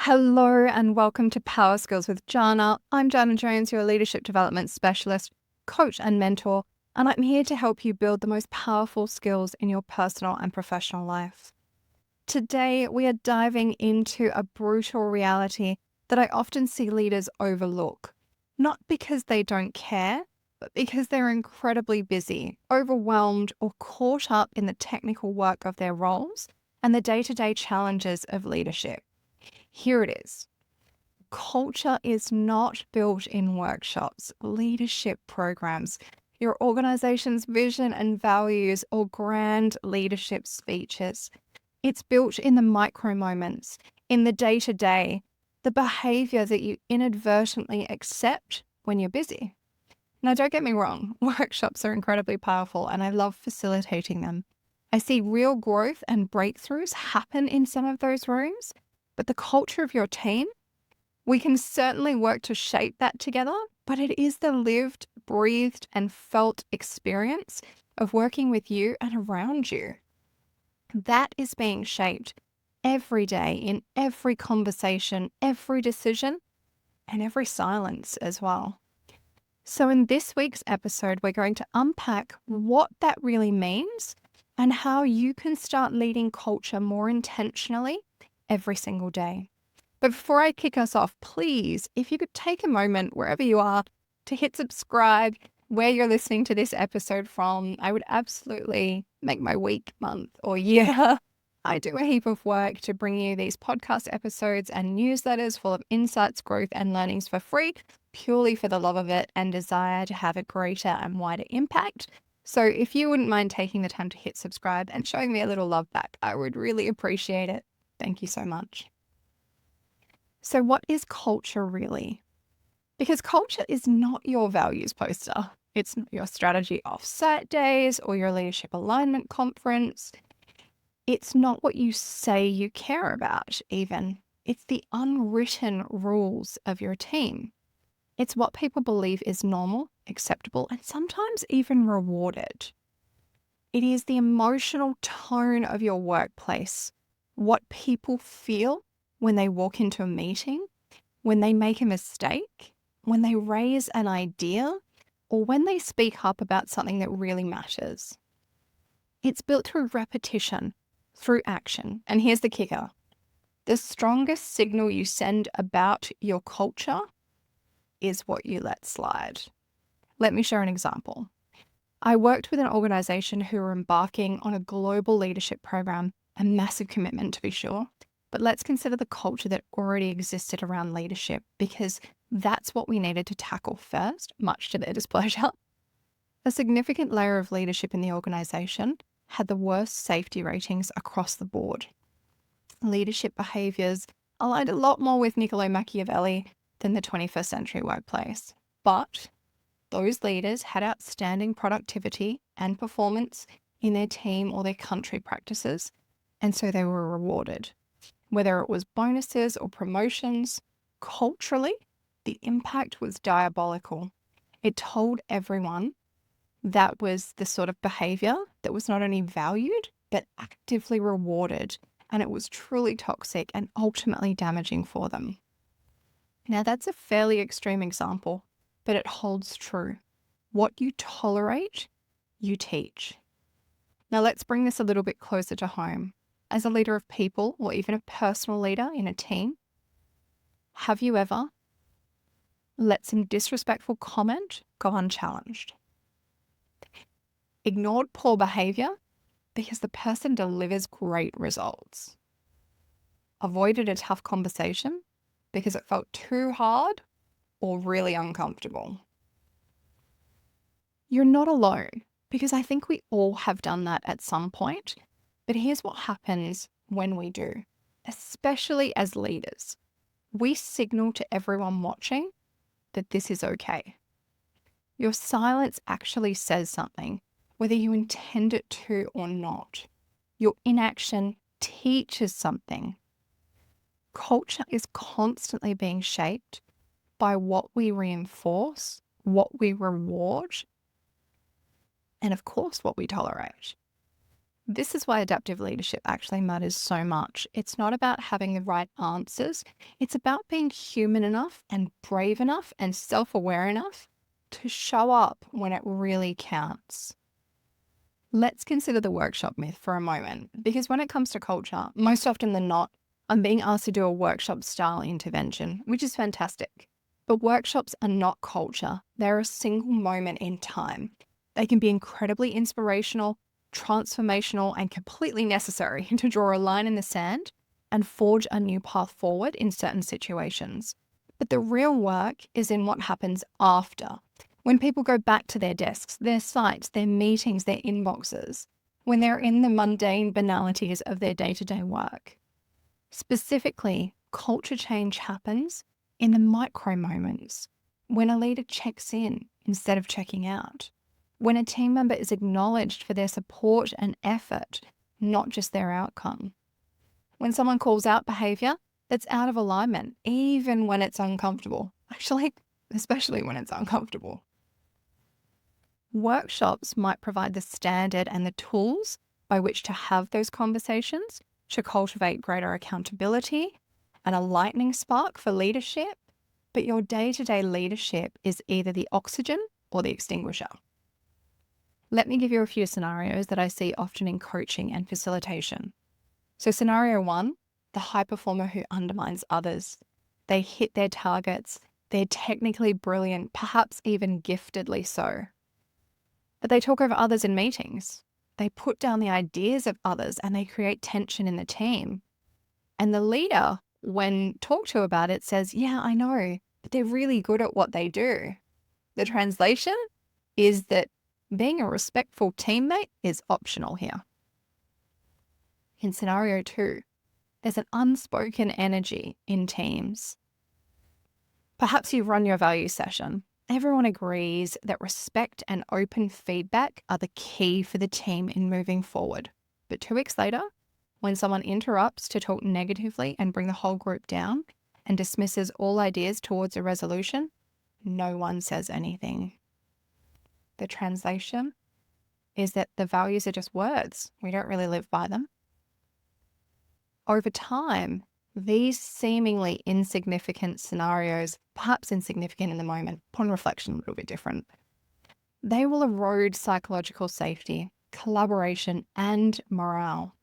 Hello and welcome to Power Skills with Janna. I'm Janna Jones, your leadership development specialist, coach and mentor, and I'm here to help you build the most powerful skills in your personal and professional life. Today, we are diving into a brutal reality that I often see leaders overlook, not because they don't care, but because they're incredibly busy, overwhelmed, or caught up in the technical work of their roles and the day-to-day challenges of leadership. Here it is. Culture is not built in workshops, leadership programs, your organization's vision and values, or grand leadership speeches. It's built in the micro moments, in the day-to-day, the behavior that you inadvertently accept when you're busy. Now, don't get me wrong, workshops are incredibly powerful and I love facilitating them. I see real growth and breakthroughs happen in some of those rooms. But the culture of your team, we can certainly work to shape that together, but it is the lived, breathed, and felt experience of working with you and around you. That is being shaped every day in every conversation, every decision, and every silence as well. So in this week's episode, we're going to unpack what that really means and how you can start leading culture more intentionally every single day. But before I kick us off, please, if you could take a moment wherever you are to hit subscribe where you're listening to this episode from, I would absolutely make my week, month, or year. I do a heap of work to bring you these podcast episodes and newsletters full of insights, growth, and learnings for free, purely for the love of it and desire to have a greater and wider impact. So if you wouldn't mind taking the time to hit subscribe and showing me a little love back, I would really appreciate it. Thank you so much. So what is culture really? Because culture is not your values poster. It's not your strategy offsite days or your leadership alignment conference. It's not what you say you care about even. It's the unwritten rules of your team. It's what people believe is normal, acceptable, and sometimes even rewarded. It is the emotional tone of your workplace, what people feel when they walk into a meeting, when they make a mistake, when they raise an idea, or when they speak up about something that really matters. It's built through repetition, through action. And here's the kicker. The strongest signal you send about your culture is what you let slide. Let me share an example. I worked with an organization who were embarking on a global leadership program, a massive commitment to be sure, but let's consider the culture that already existed around leadership because that's what we needed to tackle first, much to their displeasure. A significant layer of leadership in the organization had the worst safety ratings across the board. Leadership behaviors aligned a lot more with Niccolo Machiavelli than the 21st century workplace, but those leaders had outstanding productivity and performance in their team or their country practices, and so they were rewarded. Whether it was bonuses or promotions, culturally, the impact was diabolical. It told everyone that was the sort of behavior that was not only valued, but actively rewarded, and it was truly toxic and ultimately damaging for them. Now, that's a fairly extreme example, but it holds true. What you tolerate, you teach. Now let's bring this a little bit closer to home. As a leader of people or even a personal leader in a team, have you ever let some disrespectful comment go unchallenged? Ignored poor behavior because the person delivers great results? Avoided a tough conversation because it felt too hard or really uncomfortable? You're not alone, because I think we all have done that at some point. But here's what happens when we do, especially as leaders. We signal to everyone watching that this is okay. Your silence actually says something, whether you intend it to or not. Your inaction teaches something. Culture is constantly being shaped by what we reinforce, what we reward, and of course, what we tolerate. This is why adaptive leadership actually matters so much. It's not about having the right answers, it's about being human enough and brave enough and self aware enough to show up when it really counts. Let's consider the workshop myth for a moment, because when it comes to culture, most often than not, I'm being asked to do a workshop style intervention, which is fantastic. But workshops are not culture, they're a single moment in time. They can be incredibly inspirational, transformational, and completely necessary to draw a line in the sand and forge a new path forward in certain situations. But the real work is in what happens after, when people go back to their desks, their sites, their meetings, their inboxes, when they're in the mundane banalities of their day-to-day work. Specifically, culture change happens in the micro moments, when a leader checks in instead of checking out, when a team member is acknowledged for their support and effort, not just their outcome, when someone calls out behaviour that's out of alignment, even when it's uncomfortable. Actually, especially when it's uncomfortable. Workshops might provide the standard and the tools by which to have those conversations to cultivate greater accountability and a lightning spark for leadership, but your day-to-day leadership is either the oxygen or the extinguisher. Let me give you a few scenarios that I see often in coaching and facilitation. So scenario 1, the high performer who undermines others. They hit their targets, they're technically brilliant, perhaps even giftedly so. But they talk over others in meetings. They put down the ideas of others and they create tension in the team. And the leader, when talked to about it, says, yeah, I know, but they're really good at what they do. The translation is that being a respectful teammate is optional here. In scenario 2, there's an unspoken energy in teams. Perhaps you run your value session. Everyone agrees that respect and open feedback are the key for the team in moving forward. But 2 weeks later, when someone interrupts to talk negatively and bring the whole group down and dismisses all ideas towards a resolution, no one says anything. The translation is that the values are just words. We don't really live by them. Over time, these seemingly insignificant scenarios, perhaps insignificant in the moment, upon reflection a little bit different, they will erode psychological safety, collaboration, and morale.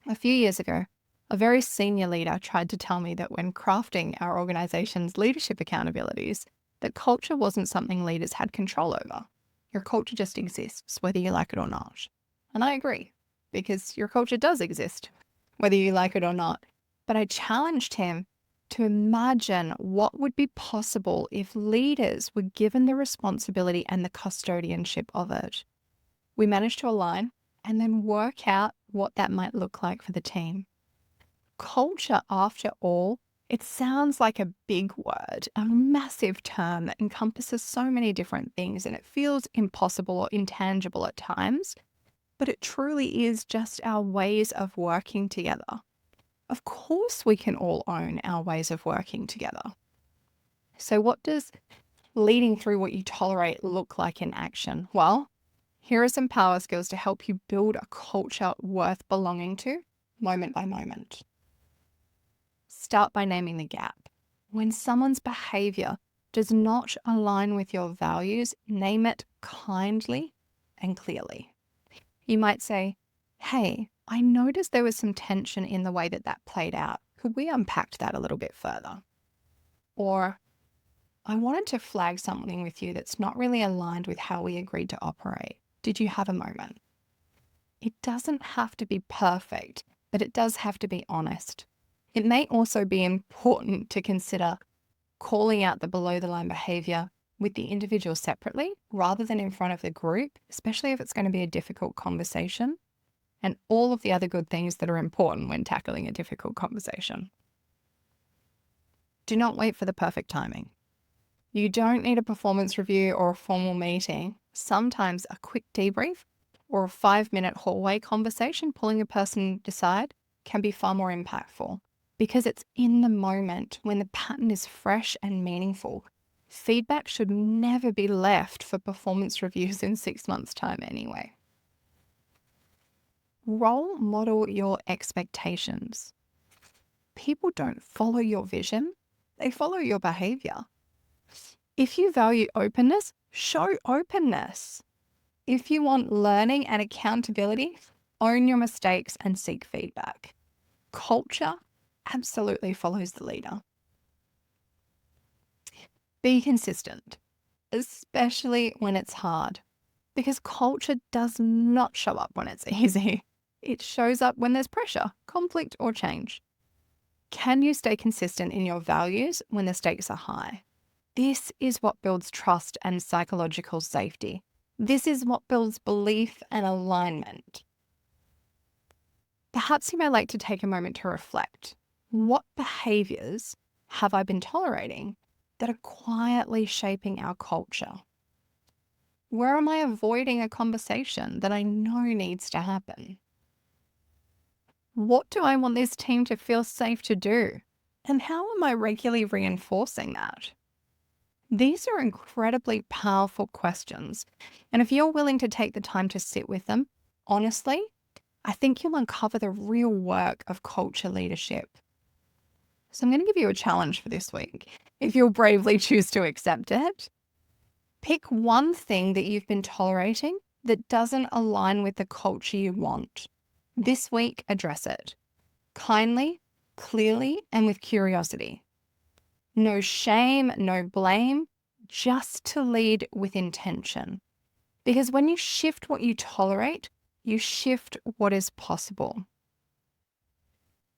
A few years ago, a very senior leader tried to tell me that when crafting our organization's leadership accountabilities, that culture wasn't something leaders had control over. Your culture just exists, whether you like it or not. And I agree, because your culture does exist, whether you like it or not. But I challenged him to imagine what would be possible if leaders were given the responsibility and the custodianship of it. We managed to align and then work out what that might look like for the team. Culture, after all, it sounds like a big word, a massive term that encompasses so many different things, and it feels impossible or intangible at times, but it truly is just our ways of working together. Of course, we can all own our ways of working together. So what does leading through what you tolerate look like in action? Well, here are some power skills to help you build a culture worth belonging to, moment by moment. Start by naming the gap. When someone's behavior does not align with your values, name it kindly and clearly. You might say, hey, I noticed there was some tension in the way that played out. Could we unpack that a little bit further? Or, I wanted to flag something with you that's not really aligned with how we agreed to operate. Did you have a moment? It doesn't have to be perfect, but it does have to be honest. It may also be important to consider calling out the below the line behavior with the individual separately rather than in front of the group, especially if it's going to be a difficult conversation, and all of the other good things that are important when tackling a difficult conversation. Do not wait for the perfect timing. You don't need a performance review or a formal meeting. Sometimes a quick debrief or a 5-minute hallway conversation pulling a person aside can be far more impactful because it's in the moment when the pattern is fresh and meaningful. Feedback should never be left for performance reviews in 6 months' time anyway. Role model your expectations. People don't follow your vision, they follow your behavior. If you value openness, show openness. If you want learning and accountability, own your mistakes and seek feedback. Culture absolutely follows the leader. Be consistent, especially when it's hard, because culture does not show up when it's easy. It shows up when there's pressure, conflict, or change. Can you stay consistent in your values when the stakes are high? This is what builds trust and psychological safety. This is what builds belief and alignment. Perhaps you may like to take a moment to reflect. What behaviours have I been tolerating that are quietly shaping our culture? Where am I avoiding a conversation that I know needs to happen? What do I want this team to feel safe to do? And how am I regularly reinforcing that? These are incredibly powerful questions. And if you're willing to take the time to sit with them, honestly, I think you'll uncover the real work of culture leadership. So I'm going to give you a challenge for this week. If you'll bravely choose to accept it, pick one thing that you've been tolerating that doesn't align with the culture you want. This week, address it kindly, clearly, and with curiosity. No shame, no blame, just to lead with intention. Because when you shift what you tolerate, you shift what is possible.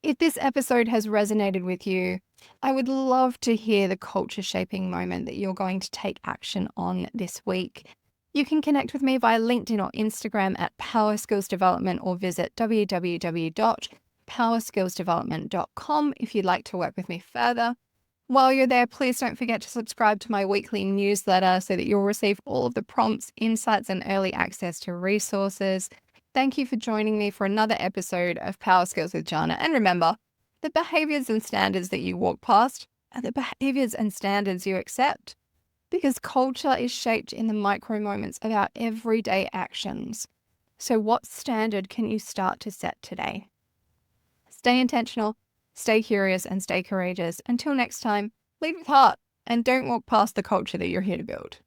If this episode has resonated with you, I would love to hear the culture shaping moment that you're going to take action on this week. You can connect with me via LinkedIn or Instagram at Power Skills Development or visit www.powerskillsdevelopment.com if you'd like to work with me further. While you're there, please don't forget to subscribe to my weekly newsletter so that you'll receive all of the prompts, insights, and early access to resources. Thank you for joining me for another episode of Power Skills with Janna. And remember, the behaviors and standards that you walk past are the behaviors and standards you accept, because culture is shaped in the micro moments of our everyday actions. So what standard can you start to set today? Stay intentional, stay curious, and stay courageous. Until next time, lead with heart and don't walk past the culture that you're here to build.